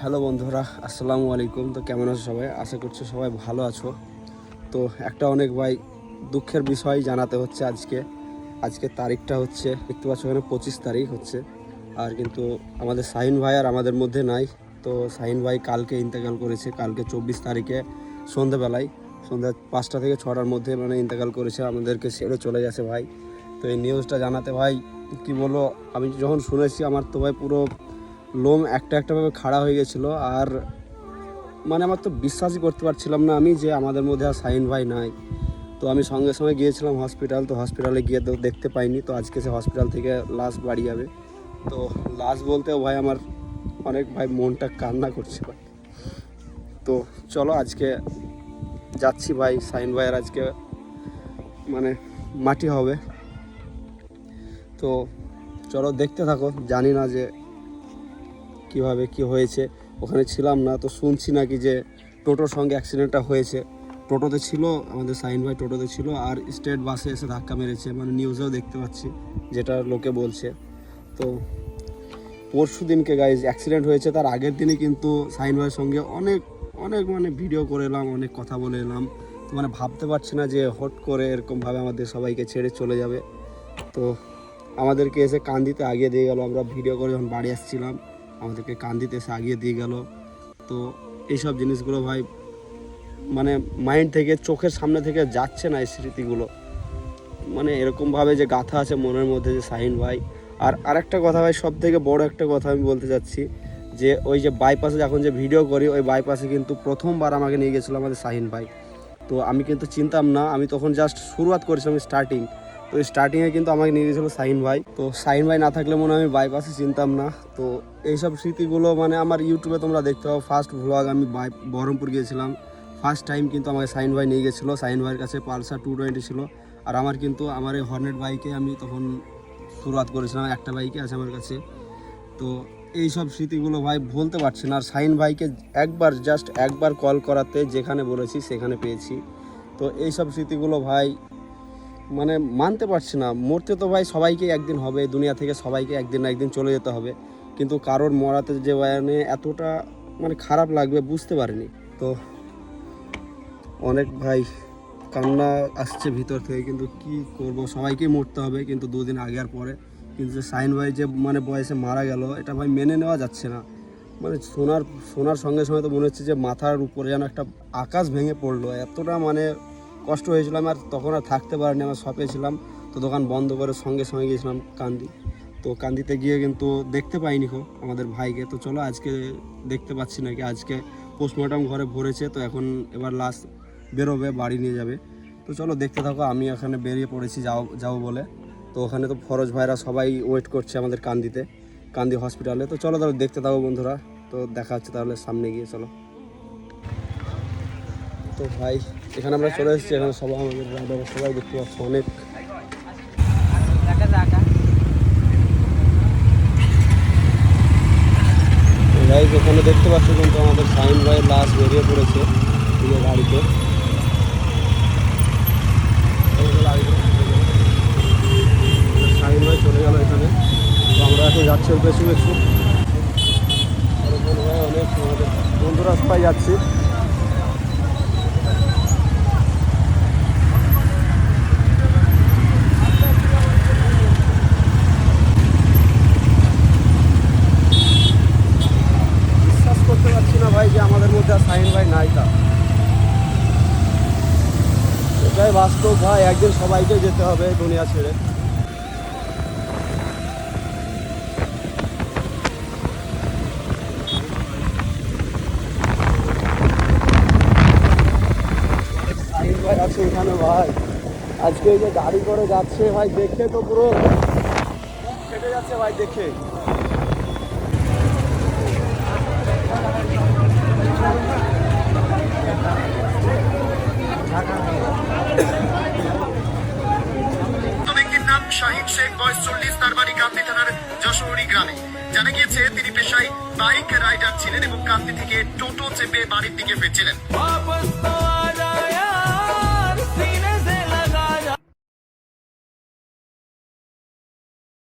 Hello বন্ধুরা, আসসালামু আলাইকুম। তো কেমন আছো সবাই? আশা করছি সবাই ভালো আছো। তো একটা অনেক ভাই দুঃখের বিষয় জানাতে হচ্ছে আজকে তারিখটা হচ্ছে দেখতে পাচ্ছ এখানে 25 তারিখ হচ্ছে। আর কিন্তু আমাদের শাহিন ভাই আর আমাদের মধ্যে নাই। তো শাহিন ভাই কালকে ইন্তেকাল করেছে, কালকে 24 তারিখে সন্ধ্যা 5টা থেকে 6টার মধ্যে মানে ইন্তেকাল করেছে, আমাদেরকে ছেড়ে চলে গেছে ভাই। তো এই নিউজটা জানাতে ভাই কি বলবো, আমি যখন শুনেছি আমার তো ভাই পুরো লোম একটাভাবে খাড়া হয়ে গেছিলো। আর মানে আমার তো বিশ্বাসই করতে পারছিলাম না আমি যে আমাদের মধ্যে আর শাহিন ভাই নাই। তো আমি সঙ্গে সঙ্গে গিয়েছিলাম হসপিটাল, তো হসপিটালে গিয়ে তো দেখতে পাইনি। তো আজকে সে হসপিটাল থেকে লাশ বাড়ি যাবে। তো লাশ বলতেও ভাই আমার অনেক ভাই মনটা কান্না করছে ভাই। তো চলো আজকে যাচ্ছি ভাই, শাহিন ভাইয়ের আজকে মানে মাটি হবে। তো চলো দেখতে থাকো, জানি না যে কিভাবে কি হয়েছে, ওখানে ছিলাম না। তো শুনছি নাকি যে টোটোর সঙ্গে অ্যাক্সিডেন্টটা হয়েছে। টোটোতে ছিল আমাদের শাহিন ভাই, টোটোতে ছিল আর স্টেট বাসে এসে ধাক্কা মেরেছে, মানে নিউজেও দেখতে পাচ্ছি যেটা লোকে বলছে। তো পরশু দিনকে গাইজ অ্যাক্সিডেন্ট হয়েছে, তার আগের দিনই কিন্তু শাহিন ভাইয়ের সঙ্গে অনেক অনেক মানে ভিডিও করে এলাম, অনেক কথা বলে এলাম। তো মানে ভাবতে পারছি না যে হট করে এরকমভাবে আমাদের সবাইকে ছেড়ে চলে যাবে। তো আমাদেরকে এসে কান্দিতে আগিয়ে দিয়ে গেল, আমরা ভিডিও করে যখন বাড়ি আসছিলাম আমাদেরকে কান্দিতে এসে আগিয়ে দিয়ে গেল। তো এইসব জিনিসগুলো ভাই মানে মাইন্ড থেকে, চোখের সামনে থেকে যাচ্ছে না এই স্মৃতিগুলো। মানে এরকমভাবে যে গাথা আছে মনের মধ্যে যে শাহিন ভাই। আর আরেকটা কথা ভাই, সব থেকে বড় একটা কথা আমি বলতে চাচ্ছি যে ওই যে বাইপাসে যখন যে ভিডিও করি, ওই বাইপাসে কিন্তু প্রথমবার আমাকে নিয়ে গেছিলো আমাদের শাহিন ভাই। তো আমি কিন্তু চিনতাম না, আমি তখন জাস্ট শুরুয়াত করেছিলাম স্টার্টিং। তো স্টার্টিংয়ে কিন্তু আমাকে নিয়ে গেছিলো শাহিন ভাই। তো শাহিন ভাই না থাকলে মনে হয় আমি বাইপাসে চিনতাম না। তো এইসব স্মৃতিগুলো মানে আমার ইউটিউবে তোমরা দেখতে পাবো। ফার্স্ট ভ্লগ আমি বহরমপুর গিয়েছিলাম, ফার্স্ট টাইম কিন্তু আমাকে শাহিন ভাই নিয়ে গেছিলো। শাহিন ভাইয়ের কাছে পালসার 220 ছিল, আর আমার কিন্তু আমার এই হর্নেট বাইকে আমি তখন শুরুয়াত করেছিলাম, একটা বাইকে আছে আমার কাছে। তো এইসব স্মৃতিগুলো ভাই ভুলতে পারছি না। আর শাহিন ভাইকে জাস্ট একবার কল করাতে যেখানে বলেছি সেখানে পেয়েছি। তো এইসব স্মৃতিগুলো ভাই মানে মানতে পারছি না। মরতে তো ভাই সবাইকে একদিন হবে, দুনিয়া থেকে সবাইকে একদিন না একদিন চলে যেতে হবে, কিন্তু কারোর মরাতে যে মানে এতটা মানে খারাপ লাগবে বুঝতে পারিনি। তো অনেক ভাই কান্না আসছে ভিতর থেকে, কিন্তু কি করব, সবাইকেই মরতে হবে কিন্তু 2 দিন আগে আর পরে। কিন্তু যে শাহিন ভাই যে মানে বয়সে মারা গেল, এটা ভাই মেনে নেওয়া যাচ্ছে না। মানে শোনার সঙ্গে সঙ্গে তো মনে হচ্ছে যে মাথার উপরে যেন একটা আকাশ ভেঙে পড়লো, এতটা মানে কষ্ট হয়েছিলাম। আর তখন আর থাকতে পারিনি, আমার শপে ছিলাম, তো দোকান বন্ধ করে সঙ্গে সঙ্গে গিয়েছিলাম কান্দি। তো কান্দিতে গিয়ে কিন্তু দেখতে পাইনি আমাদের ভাইকে। তো চলো আজকে দেখতে পাচ্ছি নাকি, আজকে পোস্টমর্টম ঘরে ভরেছে, তো এখন এবার লাশ বেরোবে, বাড়ি নিয়ে যাবে। তো চলো দেখতে থাকো, আমি এখানে বেরিয়ে পড়েছি যাবো বলে। তো ওখানে তো ফরজ ভাইরা সবাই ওয়েট করছে আমাদের কান্দি হসপিটালে। তো চলো তাহলে দেখতে থাকো বন্ধুরা। তো দেখা হচ্ছে তাহলে সামনে গিয়ে, চলো। তো ভাই এখানে আমরা চলে এসেছি, এখানে সবাই আমাদের রাইডার সবাই দেখতে পাচ্ছি অনেক। ভাই এখানে দেখতে পাচ্ছি কিন্তু আমাদের শাহিন ভাইয়ের লাশ বেরিয়ে পড়েছে গাড়িতে। শাহিন ভাই চলে গেল এখানে। তো আমরা এখন যাচ্ছি ওর পেছু ভাই, অনেক আমাদের বন্ধুরা সবাই যাচ্ছি। বিশ্বাস করতে পারছি না ভাই যে আমাদের মধ্যে আর শাহিন ভাই নাই। এটাই বাস্তব ভাই, একদিন সবাইকে যেতে হবে দুনিয়া ছেড়ে। ভাই আছে এখানে ভাই, আজকে এই যে গাড়ি করে যাচ্ছে ভাই, দেখে তো পুরো ফেটে যাচ্ছে ভাই দেখে। ব্যক্তির নাম শাহিন শেখ, বয়স 40, তার বাড়ি কান্দি থানার যশোরী গ্রামে। জানা গিয়েছে তিনি পেশায় বাইক রাইডার ছিলেন এবং কান্দি থেকে টোটো চেপে বাড়ির দিকে ফিরছিলেন।